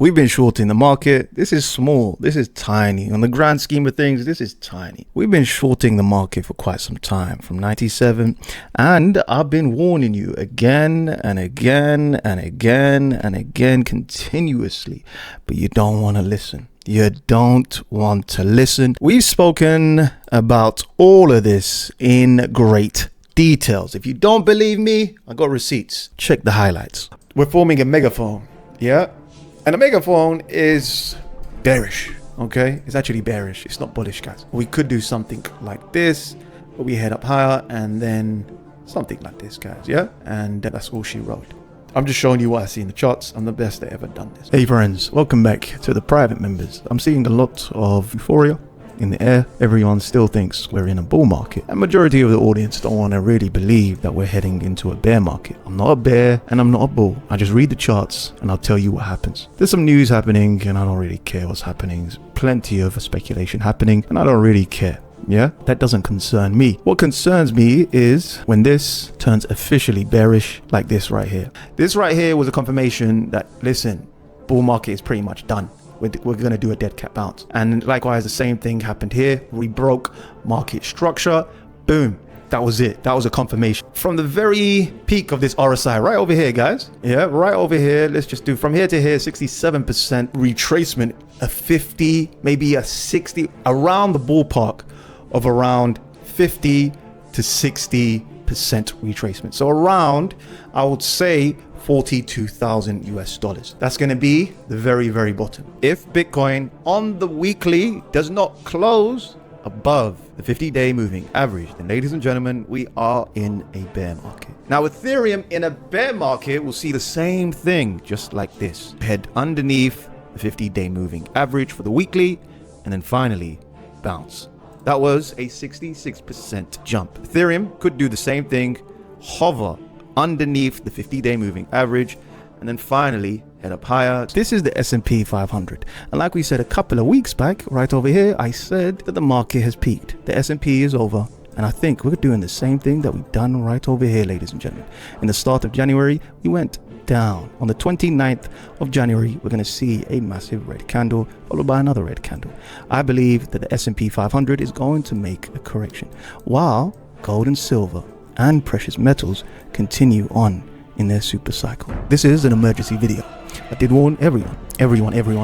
We've been shorting the market. This is small. This is tiny. On the grand scheme of things, this is tiny. We've been shorting the market for quite some time, from 97. And I've been warning you again and again and again and again continuously. But you don't want to listen. You don't want to listen. We've spoken about all of this in great details. If you don't believe me, I got receipts. Check the highlights. We're forming a megaphone. Yeah. And a megaphone is bearish, okay? It's actually bearish. It's not bullish, guys. We could do something like this, but we head up higher, and then something like this, guys, yeah? And that's all she wrote. I'm just showing you what I see in the charts. I'm the best that ever done this. Hey friends, welcome back to the private members. I'm seeing a lot of euphoria in the air. Everyone still thinks we're in a bull market, and majority of the audience don't want to really believe that we're heading into a bear market. I'm not a bear and I'm not a bull. I just read the charts and I'll tell you what happens. There's some news happening and I don't really care what's happening. There's plenty of speculation happening and I don't really care. Yeah, that doesn't concern me. What concerns me is when this turns officially bearish, like this right here. This right here was a confirmation that, listen, bull market is pretty much done. We're going to do a dead cat bounce. And likewise, the same thing happened here. We broke market structure. Boom. That was it. That was a confirmation. From the very peak of this RSI, right over here, guys. Yeah, right over here. Let's just do from here to here, 67% retracement, a 50, maybe a 60, around the ballpark of around 50 to 60% retracement. So around, I would say, 42,000 US dollars. That's going to be the very, very bottom. If Bitcoin on the weekly does not close above the 50-day moving average, then ladies and gentlemen, we are in a bear market. Now, Ethereum in a bear market will see the same thing, just like this. Head underneath the 50-day moving average for the weekly, and then finally bounce. That was a 66% jump. Ethereum could do the same thing, hover underneath the 50-day moving average, and then finally head up higher. This is the S&P 500, and like we said a couple of weeks back, right over here, I said that the market has peaked. The S&P is over, and I think we're doing the same thing that we've done right over here, ladies and gentlemen. In the start of January, we went down. On the 29th of January, we're going to see a massive red candle followed by another red candle. I believe that the S&P 500 is going to make a correction, while gold and silver and precious metals continue on in their super cycle. This is an emergency video. I did warn everyone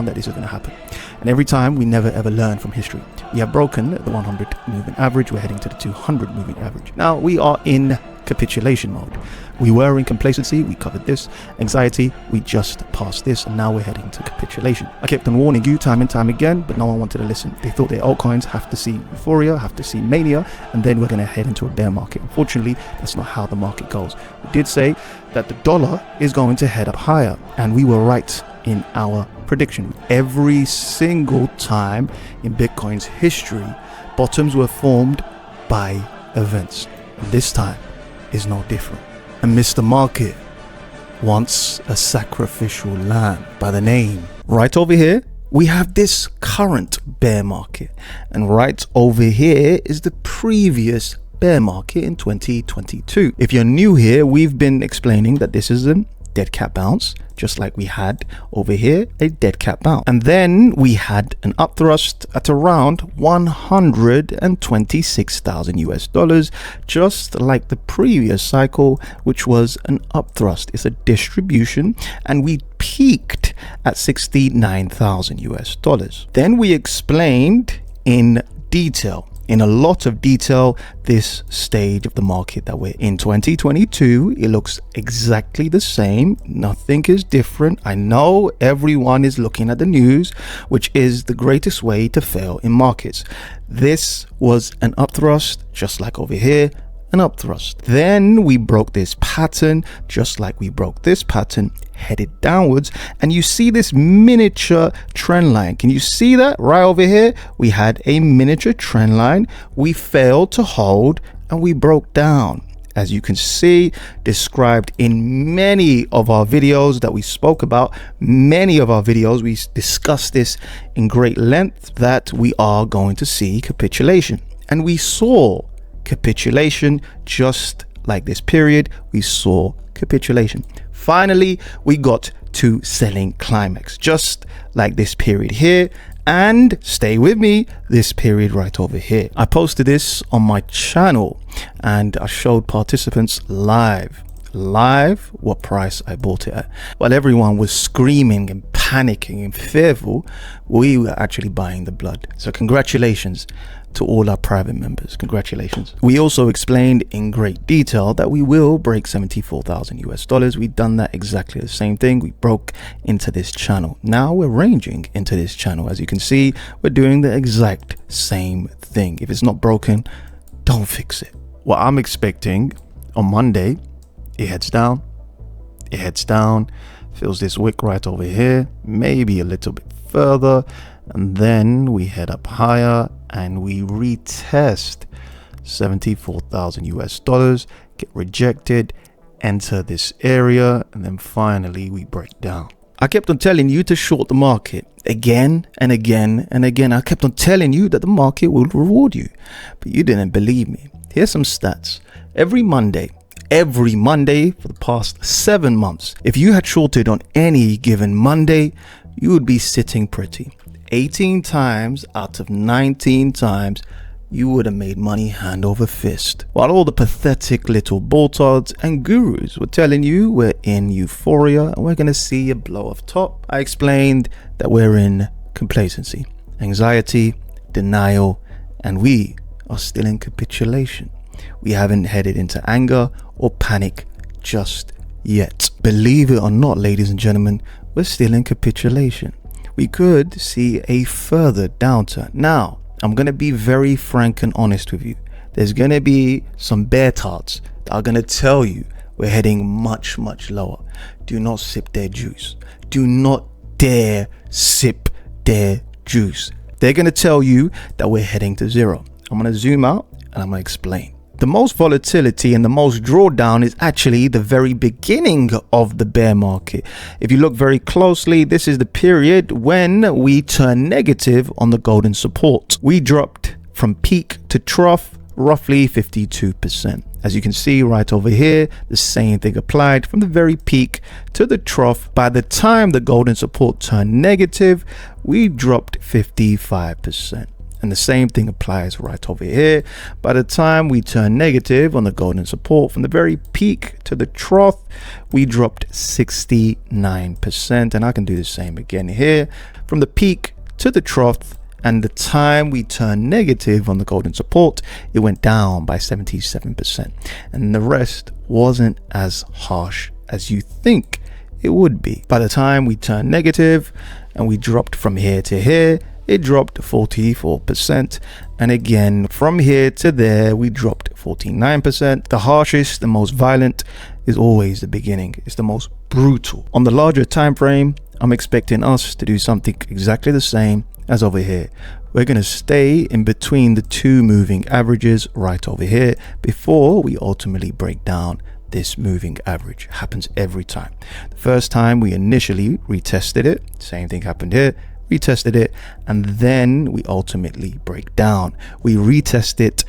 that this is going to happen. And every time, we never ever learn from history. We have broken the 100 moving average. We're heading to the 200 moving average. Now we are in capitulation mode. We were in complacency, we covered this. Anxiety, we just passed this, and now we're heading to capitulation. I kept on warning you time and time again, but no one wanted to listen. They thought their altcoins have to see euphoria, have to see mania, and then we're going to head into a bear market. Unfortunately, that's not how the market goes. We did say that the dollar is going to head up higher, and we were right in our prediction. Every single time in Bitcoin's history, bottoms were formed by events. This time is no different. And Mr. Market wants a sacrificial lamb by the name. Right over here, we have this current bear market. And right over here is the previous bear market in 2022. If you're new here, we've been explaining that this is a dead cat bounce, just like we had over here, a dead cat bounce. And then we had an upthrust at around 126,000 US dollars, just like the previous cycle, which was an upthrust. It's a distribution, and we peaked at 69,000 US dollars. Then we explained in detail, in a lot of detail, this stage of the market that we're in. 2022, it looks exactly the same. Nothing is different. I know everyone is looking at the news, which is the greatest way to fail in markets. This was an upthrust, just like over here, an upthrust. Then we broke this pattern, just like we broke this pattern, headed downwards, and you see this miniature trend line. Can you see that right over here? We had a miniature trend line. We failed to hold and we broke down. As you can see, described in many of our videos that we spoke about, many of our videos, we discussed this in great length, that we are going to see capitulation. And we saw capitulation, just like this period, we saw capitulation. Finally, we got to selling climax, just like this period here. And stay with me, this period right over here. I posted this on my channel and I showed participants live what price I bought it at. While everyone was screaming and panicking and fearful, we were actually buying the blood. So congratulations to all our private members. Congratulations. We also explained in great detail that we will break 74,000 US dollars. We've done that exactly the same thing. We broke into this channel. Now we're ranging into this channel. As you can see, we're doing the exact same thing. If it's not broken, don't fix it. What I'm expecting on Monday, it heads down, fills this wick right over here, maybe a little bit further, and then we head up higher and we retest 74,000 US dollars, get rejected, enter this area, and then finally we break down. I kept on telling you to short the market again and again and again. I kept on telling you that the market will reward you, but you didn't believe me. Here's some stats. Every Monday for the past 7 months, if you had shorted on any given Monday, you would be sitting pretty. 18 times out of 19 times, you would have made money hand over fist. While all the pathetic little boltards and gurus were telling you we're in euphoria and we're going to see a blow off top, I explained that we're in complacency, anxiety, denial, and we are still in capitulation. We haven't headed into anger or panic just yet. Believe it or not, ladies and gentlemen, we're still in capitulation. We could see a further downturn. Now, I'm going to be very frank and honest with you. There's going to be some bear tarts that are going to tell you we're heading much, much lower. Do not sip their juice. Do not dare sip their juice. They're going to tell you that we're heading to zero. I'm going to zoom out and I'm going to explain. The most volatility and the most drawdown is actually the very beginning of the bear market. If you look very closely, this is the period when we turn negative on the golden support. We dropped from peak to trough roughly 52%. As you can see right over here, the same thing applied from the very peak to the trough. By the time the golden support turned negative, we dropped 55%. And the same thing applies right over here. By the time we turn negative on the golden support, from the very peak to the trough, we dropped 69%. And I can do the same again here. From the peak to the trough, and the time we turned negative on the golden support, it went down by 77%. And the rest wasn't as harsh as you think it would be. By the time we turned negative and we dropped from here to here, it dropped 44%, and again from here to there we dropped 49%. The harshest, the most violent is always the beginning. It's the most brutal. On the larger time frame, I'm expecting us to do something exactly the same as over here. We're going to stay in between the two moving averages right over here before we ultimately break down this moving average. It happens every time. The first time we initially retested it, same thing happened here. Retested it, and then we ultimately break down. We retest it,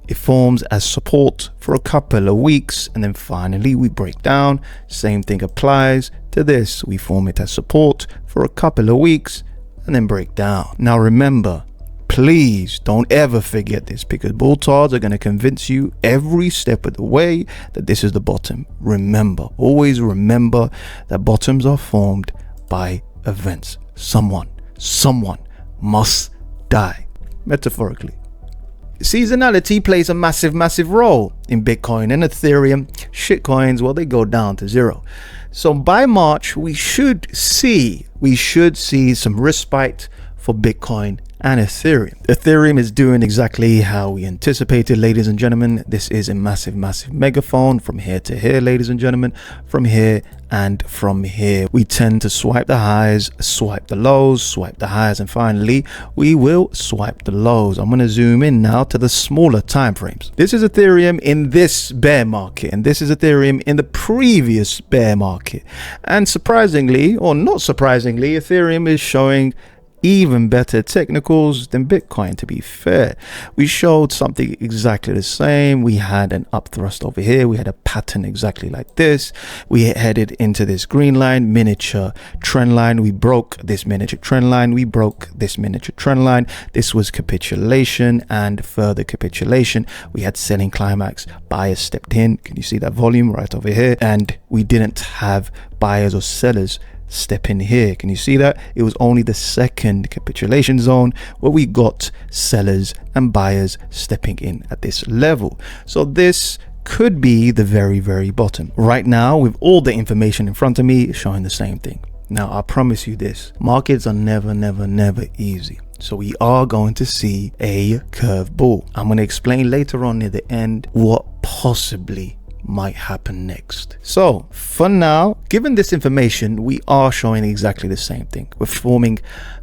it forms as support for a couple of weeks, and then finally we break down. Same thing applies to this. We form it as support for a couple of weeks and then break down. Now remember, please don't ever forget this, because boltards are going to convince you every step of the way that this is the bottom. Remember, always remember that bottoms are formed by events. Someone must die, metaphorically. Seasonality plays a massive role in Bitcoin and Ethereum. Shitcoins, well, they go down to zero. So by March, we should see some respite for Bitcoin and Ethereum. Ethereum is doing exactly how we anticipated, ladies and gentlemen. This is a massive megaphone from here to here, ladies and gentlemen, from here and from here. We tend to swipe the highs, swipe the lows, swipe the highs, and finally we will swipe the lows. I'm going to zoom in now to the smaller time frames. This is Ethereum in this bear market, and this is Ethereum in the previous bear market. And surprisingly, or not surprisingly, Ethereum is showing even better technicals than Bitcoin, to be fair. We showed something exactly the same. We had an up thrust over here. We had a pattern exactly like this. We headed into this green line, miniature trend line. We broke this miniature trend line. We broke this miniature trend line. This was capitulation and further capitulation. We had selling climax. Buyers stepped in. Can you see that volume right over here? And we didn't have buyers or sellers step in here. Can you see that? It was only the second capitulation zone where we got sellers and buyers stepping in at this level. So this could be the very bottom. Right now, with all the information in front of me, showing the same thing. Now, I promise you this, markets are never easy. So we are going to see a curve ball. I'm going to explain later on near the end what possibly might happen next. So for now, given this information, we are showing exactly the same thing. We're forming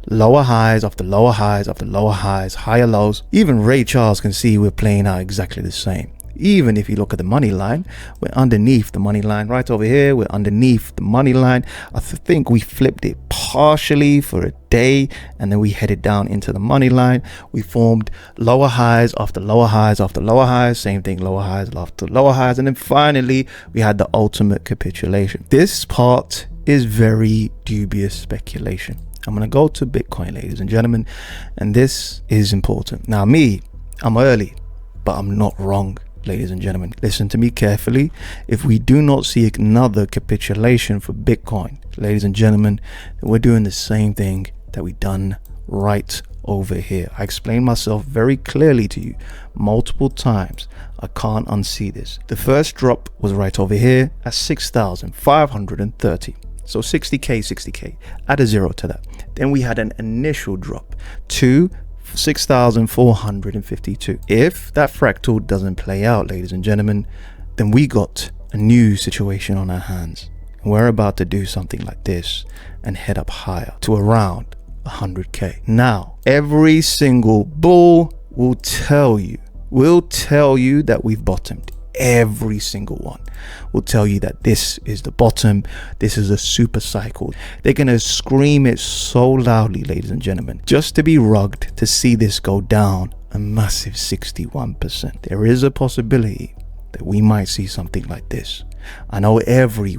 lower highs after lower highs after lower highs, higher lows. Even Ray Charles can see we're playing out exactly the same. Even if you look at the money line, we're underneath the money line right over here. We're underneath the money line. I think we flipped it partially for a day, and then we headed down into the money line. We formed lower highs after lower highs after lower highs. Same thing, lower highs after lower highs. And then finally, we had the ultimate capitulation. This part is very dubious speculation. I'm going to go to Bitcoin, ladies and gentlemen, and this is important. Now, I'm early, but I'm not wrong. Ladies and gentlemen, listen to me carefully. If we do not see another capitulation for Bitcoin, ladies and gentlemen, then we're doing the same thing that we done right over here. I explained myself very clearly to you multiple times. I can't unsee this. The first drop was right over here at 6,530. So 60k, add a zero to that. Then we had an initial drop to 6,452. If that fractal doesn't play out, ladies and gentlemen, then we got a new situation on our hands. We're about to do something like this and head up higher to around 100k. Now, every single bull will tell you that we've bottomed. Every single one will tell you that this is the bottom. This is a super cycle. They're going to scream it so loudly, ladies and gentlemen, just to be rugged to see this go down a massive 61%. There is a possibility that we might see something like this. I know every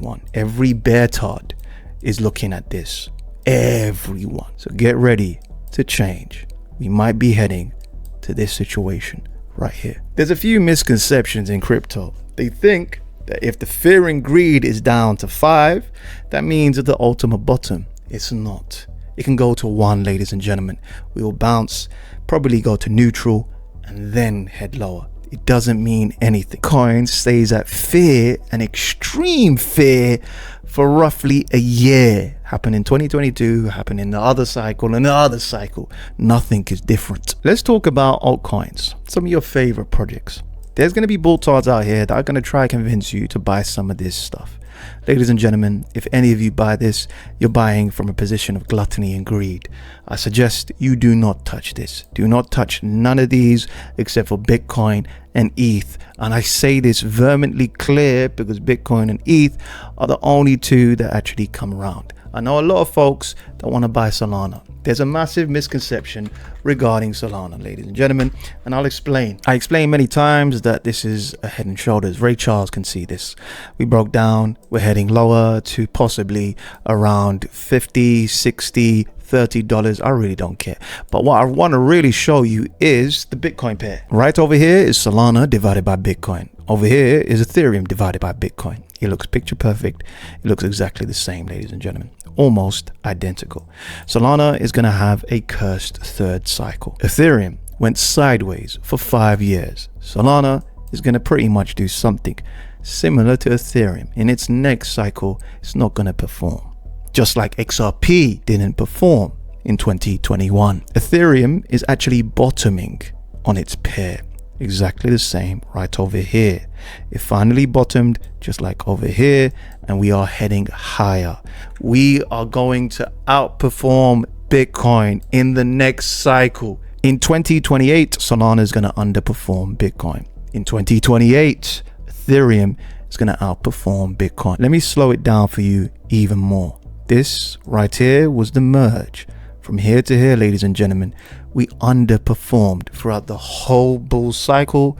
bear tard is looking at this. Everyone. So get ready to change. We might be heading to this situation right here. There's a few misconceptions in crypto. They think that if the fear and greed is down to 5, that means at the ultimate bottom. It's not. It can go to 1, ladies and gentlemen. We will bounce, probably go to neutral, and then head lower. It doesn't mean anything. Coin stays at fear and extreme fear for roughly a year. Happened in 2022, happened in the other cycle, and the other cycle. Nothing is different. Let's talk about altcoins, some of your favorite projects. There's going to be bull tards out here that are going to try to convince you to buy some of this stuff. Ladies and gentlemen, if any of you buy this, you're buying from a position of gluttony and greed. I suggest you do not touch this. Do not touch none of these except for Bitcoin and ETH. And I say this vehemently clear because Bitcoin and ETH are the only two that actually come around. I know a lot of folks that want to buy Solana. There's a massive misconception regarding Solana, ladies and gentlemen, and I'll explain. I explained many times that this is a head and shoulders. Ray Charles can see this. We broke down. We're heading lower to possibly around 50, 60, $30. I really don't care. But what I want to really show you is the Bitcoin pair. Right over here is Solana divided by Bitcoin. Over here is Ethereum divided by Bitcoin. It looks picture perfect. It looks exactly the same, ladies and gentlemen. Almost identical. Solana is going to have a cursed third cycle. Ethereum went sideways for 5 years. Solana is going to pretty much do something similar to Ethereum. In its next cycle, it's not going to perform. Just like XRP didn't perform in 2021. Ethereum is actually bottoming on its pair. Exactly the same right over here. It finally bottomed just like over here, and we are heading higher. We are going to outperform Bitcoin in the next cycle. In 2028, Solana is going to underperform Bitcoin. In 2028, Ethereum is going to outperform Bitcoin. Let me slow it down for you even more. This right here was the merge From here to here, ladies and gentlemen, we underperformed throughout the whole bull cycle.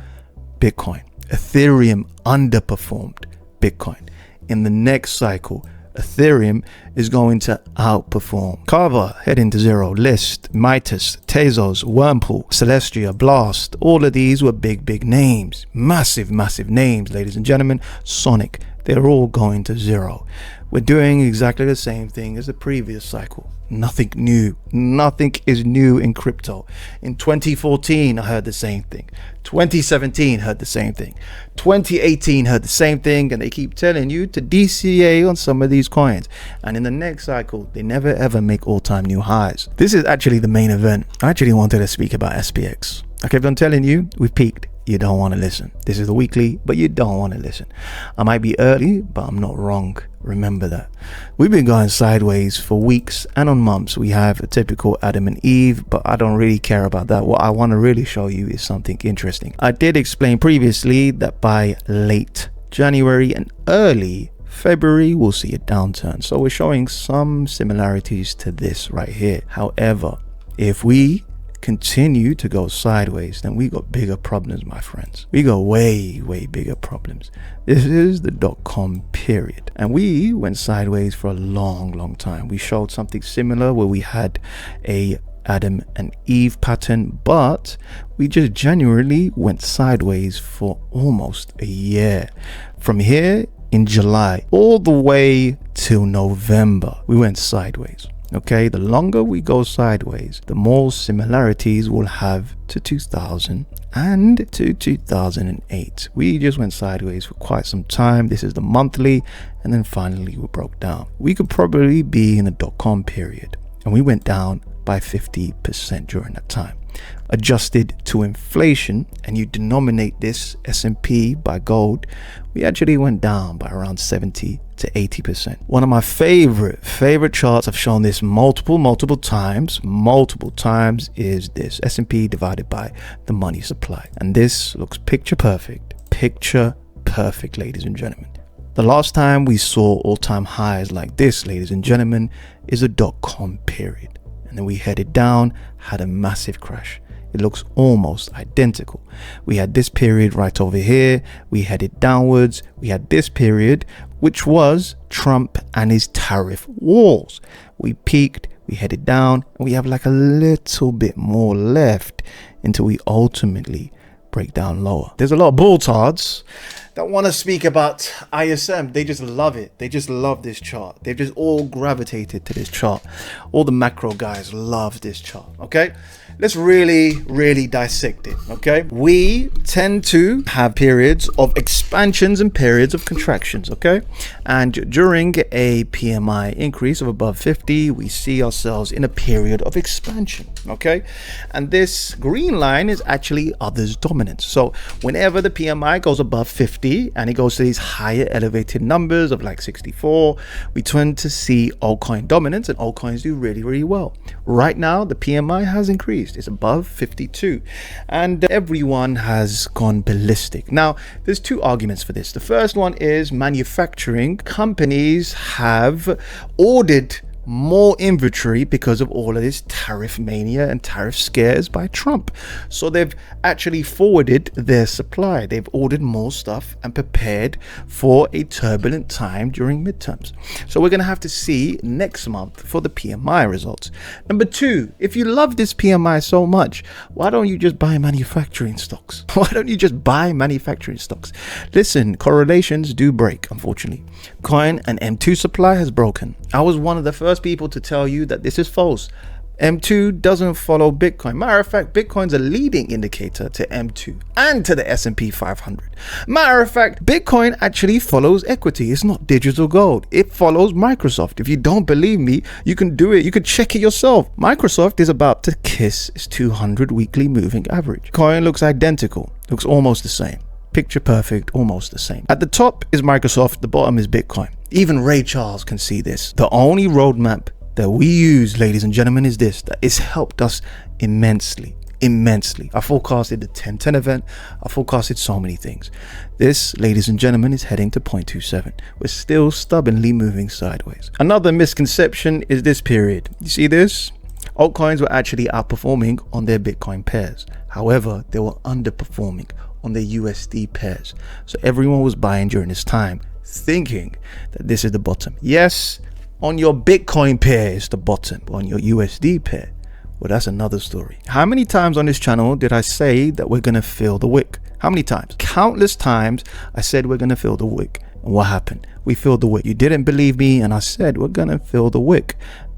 Bitcoin, Ethereum underperformed Bitcoin. In the next cycle, Ethereum is going to outperform. Carver heading to zero. List, Midas, Tezos, Wormpool, Celestia, Blast. All of these were big names. Massive names, ladies and gentlemen. Sonic, they're all going to zero. We're doing exactly the same thing as the previous cycle. Nothing new. Nothing is new in crypto. In 2014, I heard the same thing. 2017 heard the same thing. 2018 heard the same thing, and they keep telling you to DCA on some of these coins. And in the next cycle, they never ever make all-time new highs. This is actually the main event. I actually wanted to speak about SPX. I kept on telling you, we've peaked. You don't want to listen. This is the weekly, but you don't want to listen. I might be early, but I'm not wrong. Remember that. We've been going sideways for weeks and on months. We have a typical Adam and Eve, but I don't really care about that. What I want to really show you is something interesting. I did explain previously that by late January and early February, we'll see a downturn. So we're showing some similarities to this right here. However, if we continue to go sideways, then we got bigger problems, my friends. We got way bigger problems. This is the .com period, and we went sideways for a long time. We showed something similar where we had a Adam and Eve pattern, but we just genuinely went sideways for almost a year. From here in July all the way till November, we went sideways. Okay, the longer we go sideways, the more similarities we'll have to 2000 and to 2008. We just went sideways for quite some time. This is the monthly, and then finally we broke down. We could probably be in a .com period, and we went down by 50% during that time. Adjusted to inflation, and you denominate this S&P by gold, we actually went down by around 70 to 80%. One of my favorite charts, I've shown this multiple times, is this S&P divided by the money supply. And this looks picture perfect, ladies and gentlemen. The last time we saw all-time highs like this, ladies and gentlemen, is a .com period. And then we headed down, had a massive crash. It looks almost identical. We had this period right over here. We headed downwards. We had this period, which was Trump and his tariff wars. We peaked, we headed down, and we have like a little bit more left until we ultimately break down lower. There's a lot of bulltards that want to speak about ISM. They just love it. They just love this chart. They've just all gravitated to this chart. All the macro guys love this chart. Okay, let's really dissect it. Okay, we tend to have periods of expansions and periods of contractions. Okay, and during a PMI increase of above 50, we see ourselves in a period of expansion. Okay, and this green line is actually others dominance. So whenever the PMI goes above 50 and it goes to these higher elevated numbers of like 64, we tend to see altcoin dominance, and altcoins do really well. Right now the PMI has increased. It's above 52 and everyone has gone ballistic. Now there's two arguments for this. The first one is manufacturing companies have ordered more inventory because of all of this tariff mania and tariff scares by Trump. So they've actually forwarded their supply. They've ordered more stuff and prepared for a turbulent time during midterms. So we're going to have to see next month for the PMI results. Number two, if you love this PMI so much, why don't you just buy manufacturing stocks? Why don't you just buy manufacturing stocks? Listen, correlations do break, unfortunately. Coin and M2 supply has broken. I was one of the first people to tell you that this is false. M2 doesn't follow Bitcoin. Matter of fact, Bitcoin's a leading indicator to M2 and to the S&P 500. Matter of fact, Bitcoin actually follows equity. It's not digital gold. It follows Microsoft. If you don't believe me, you can do it. You can check it yourself. Microsoft is about to kiss its 200 weekly moving average. Coin looks identical. Looks almost the same. Picture perfect, almost the same. At the top is Microsoft, the bottom is Bitcoin. Even Ray Charles can see this. The only roadmap that we use, ladies and gentlemen, is this, that it's helped us immensely. I forecasted the 1010 event. I forecasted so many things. This, ladies and gentlemen, is heading to 0.27. We're still stubbornly moving sideways. Another misconception is this period. You see this? Altcoins were actually outperforming on their Bitcoin pairs. However, they were underperforming on their USD pairs. So everyone was buying during this time, thinking that this is the bottom. Yes, on your Bitcoin pair is the bottom, but on your USD pair, well, that's another story. How many times on this channel did I say that we're gonna fill the wick? How many times? Countless times I said we're gonna fill the wick. And what happened? We filled the wick. You didn't believe me, and I said we're gonna fill the wick.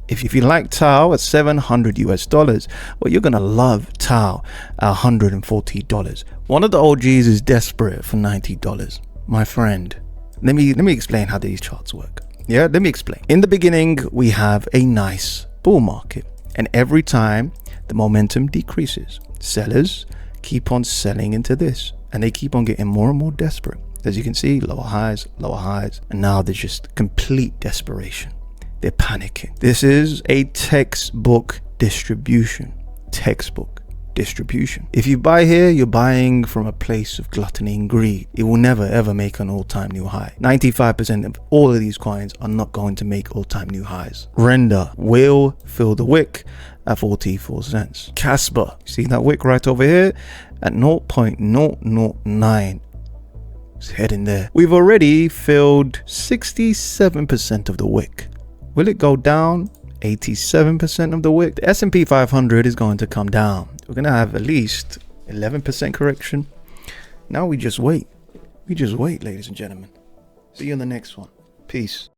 If you like Tau at $700 US, well, you're gonna love Tau at $140. One of the OGs is desperate for $90. My friend, let me explain how these charts work. Yeah, let me explain. In the beginning, we have a nice bull market, and every time the momentum decreases, sellers keep on selling into this, and they keep on getting more and more desperate. As you can see, lower highs, and now there's just complete desperation. They're panicking. This is a textbook distribution. Textbook distribution. If you buy here, you're buying from a place of gluttony and greed. It will never ever make an all-time new high. 95% of all of these coins are not going to make all-time new highs. Render will fill the wick at 44 cents. Casper, see that wick right over here at 0.009. It's heading there. We've already filled 67% of the wick. Will it go down? 87% of the wick. The S&P 500 is going to come down. We're going to have at least 11% correction. Now we just wait. We just wait, ladies and gentlemen. See you in the next one. Peace.